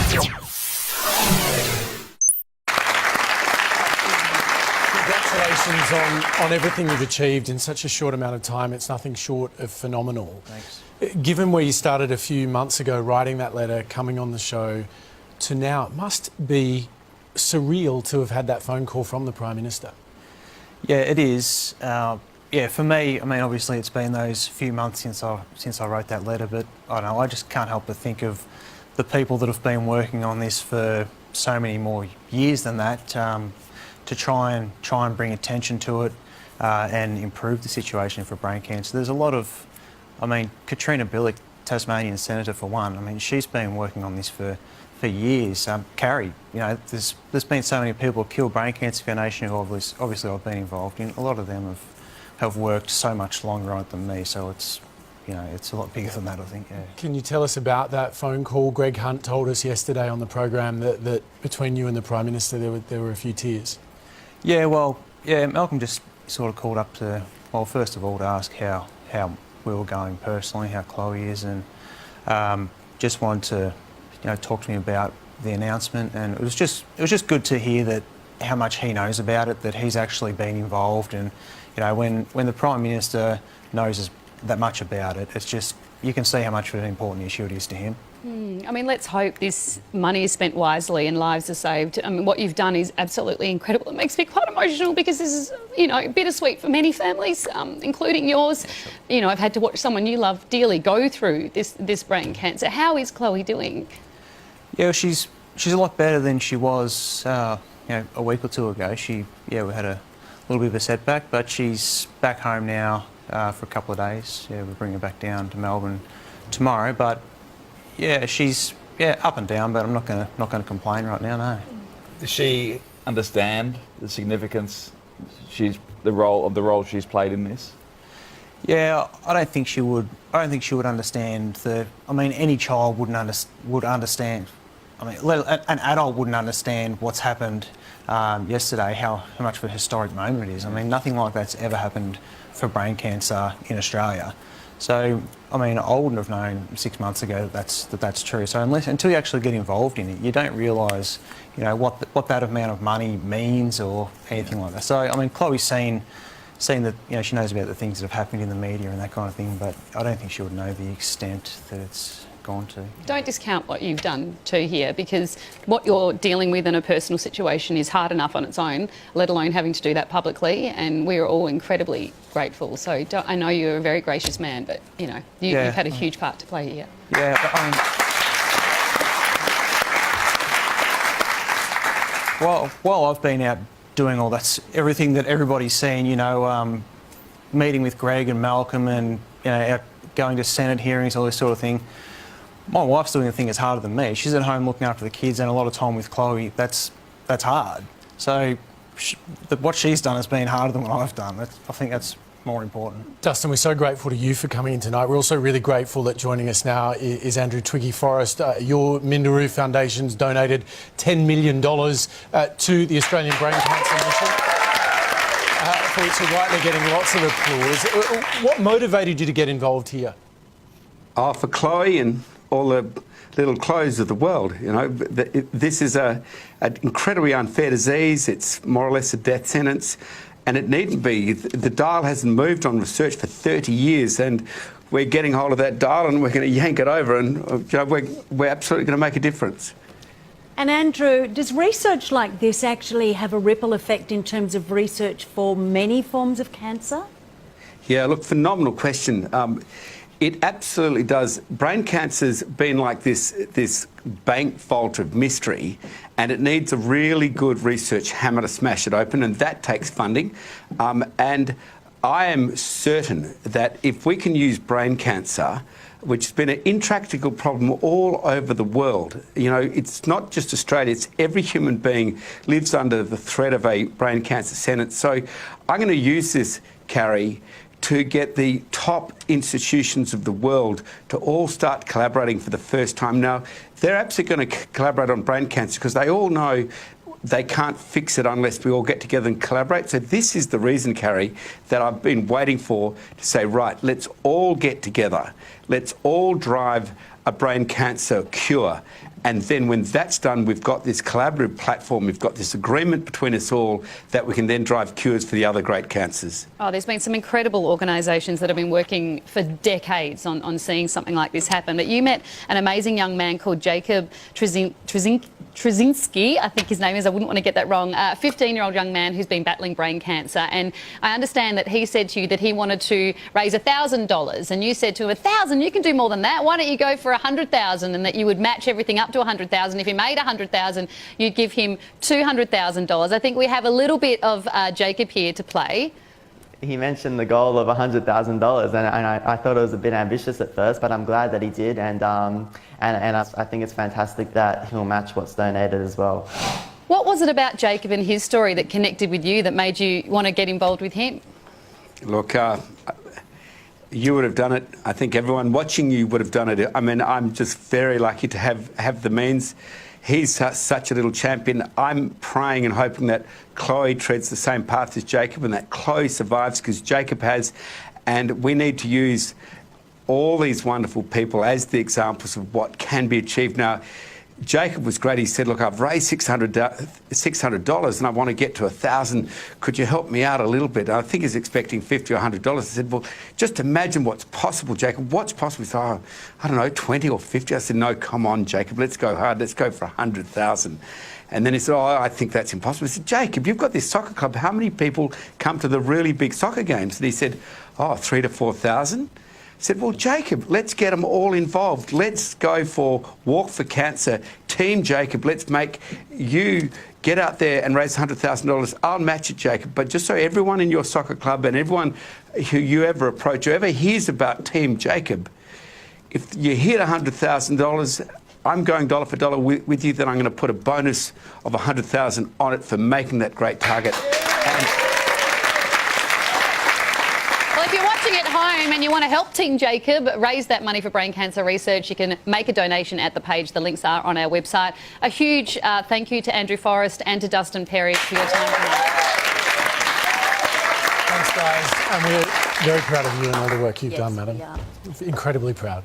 Congratulations on everything you've achieved in such a short amount of time. It's nothing short of phenomenal. Thanks. Given where you started a few months ago, writing that letter, coming on the show, to now, it must be surreal to have had that phone call from the Prime Minister. Yeah, it is. Yeah, for me, I mean, obviously it's been those few months since I wrote that letter, but I don't know, I just can't help but think of the people that have been working on this for so many more years than that, to try and bring attention to it and improve the situation for brain cancer. There's a lot of, I mean, Katrina Billick, Tasmanian Senator for one, I mean, she's been working on this for years. Carrie, you know, there's been so many people killed Brain Cancer Foundation who obviously I've been involved in. A lot of them have worked so much longer on it than me, so it's, you know, it's a lot bigger than that, I think, yeah. Can you tell us about that phone call? Greg Hunt told us yesterday on the program that between you and the Prime Minister there were a few tears. Yeah, well, yeah, Malcolm just sort of called up to, well, first of all, to ask how we were going personally, how Chloe is, and just wanted to, you know, talk to me about the announcement. And it was just good to hear that how much he knows about it, that he's actually been involved. And you know, when the Prime Minister knows that much about it, it's just, you can see how much of an important issue it is to him. I mean, let's hope this money is spent wisely and lives are saved. I mean, what you've done is absolutely incredible. It makes me quite emotional because this is, you know, bittersweet for many families, including yours. You know, I've had to watch someone you love dearly go through this brain cancer. How is Chloe doing? Yeah, she's a lot better than she was, you know, a week or two ago. We had a little bit of a setback, but she's back home now for a couple of days. Yeah, we'll bring her back down to Melbourne tomorrow. But yeah, she's up and down, but I'm not gonna complain right now. No. Does she understand the significance? The role she's played in this. Yeah, I don't think she would understand I mean, any child would understand. I mean, an adult wouldn't understand what's happened yesterday, how much of a historic moment it is. I mean, nothing like that's ever happened for brain cancer in Australia. So, I mean, I wouldn't have known 6 months ago that that's true. So until you actually get involved in it, you don't realise, you know, what that amount of money means or anything like that. So, I mean, Chloe's seen that, you know, she knows about the things that have happened in the media and that kind of thing, but I don't think she would know the extent that it's gone to. Don't discount what you've done too here, because what you're dealing with in a personal situation is hard enough on its own, let alone having to do that publicly, and we're all incredibly grateful. So I know you're a very gracious man, but, you know, you've had a huge part to play here. Yeah, I mean, while I've been out doing all that, everything that everybody's seen, you know, meeting with Greg and Malcolm and, you know, out going to Senate hearings, all this sort of thing, my wife's doing the thing that's harder than me. She's at home looking after the kids and a lot of time with Chloe. That's hard. So what she's done has been harder than what I've done. I think that's more important. Dustin, we're so grateful to you for coming in tonight. We're also really grateful that joining us now is Andrew Twiggy Forrest. Your Minderoo Foundation's donated $10 million to the Australian Brain Cancer Mission, for which you're rightly getting lots of applause. What motivated you to get involved here? Oh, for Chloe and all the little Chloes of the world, you know. This is an incredibly unfair disease. It's more or less a death sentence, and it needn't be. The dial hasn't moved on research for 30 years, and we're getting hold of that dial and we're going to yank it over, and you know, we're absolutely going to make a difference. And Andrew, does research like this actually have a ripple effect in terms of research for many forms of cancer? Yeah, look, phenomenal question. It absolutely does. Brain cancer's been like this bank vault of mystery, and it needs a really good research hammer to smash it open, and that takes funding. And I am certain that if we can use brain cancer, which has been an intractable problem all over the world. You know, it's not just Australia, it's every human being lives under the threat of a brain cancer sentence. So I'm going to use this, Carrie, to get the top institutions of the world to all start collaborating for the first time. Now, they're absolutely going to collaborate on brain cancer because they all know they can't fix it unless we all get together and collaborate. So this is the reason, Carrie, that I've been waiting for to say, right, let's all get together. Let's all drive a brain cancer cure. And then when that's done, we've got this collaborative platform, we've got this agreement between us all that we can then drive cures for the other great cancers. Oh, there's been some incredible organisations that have been working for decades on seeing something like this happen. But you met an amazing young man called Jacob Trzynski, I think his name is, I wouldn't want to get that wrong, a 15-year-old young man who's been battling brain cancer. And I understand that he said to you that he wanted to raise $1,000, and you said to him, $1,000, you can do more than that. Why don't you go for $100,000, and that you would match everything up to $100,000. If he made $100,000, you'd give him $200,000. I think we have a little bit of Jacob here to play. He mentioned the goal of $100,000, and I thought it was a bit ambitious at first, but I'm glad that he did, and I think it's fantastic that he'll match what's donated as well. What was it about Jacob and his story that connected with you, that made you want to get involved with him? Look, you would have done it. I think everyone watching you would have done it. I mean, I'm just very lucky to have the means. He's such a little champion. I'm praying and hoping that Chloe treads the same path as Jacob and that Chloe survives, because Jacob has. And we need to use all these wonderful people as the examples of what can be achieved. Now, Jacob was great. He said, look, I've raised $600 and I want to get to $1,000. Could you help me out a little bit? And I think he's expecting $50 or $100. I said, well, just imagine what's possible, Jacob. What's possible? He said, oh, I don't know, 20 or 50. I said, no, come on, Jacob. Let's go hard. Let's go for 100,000. And then he said, oh, I think that's impossible. I said, Jacob, you've got this soccer club. How many people come to the really big soccer games? And he said, oh, 3,000 to 4,000. I said, well, Jacob, let's get them all involved. Let's go for Walk for Cancer. Team Jacob, let's make you get out there and raise $100,000. I'll match it, Jacob. But just so everyone in your soccer club and everyone who you ever approach, whoever hears about Team Jacob, if you hit $100,000, I'm going dollar for dollar with you, then I'm going to put a bonus of $100,000 on it for making that great target. Well, if you're watching at home and you want to help Team Jacob raise that money for brain cancer research, you can make a donation at the page. The links are on our website. A huge thank you to Andrew Forrest and to Dustin Perry for your time tonight. Thanks, guys. And we're very proud of you and all the work you've done, madam. we are. Incredibly proud.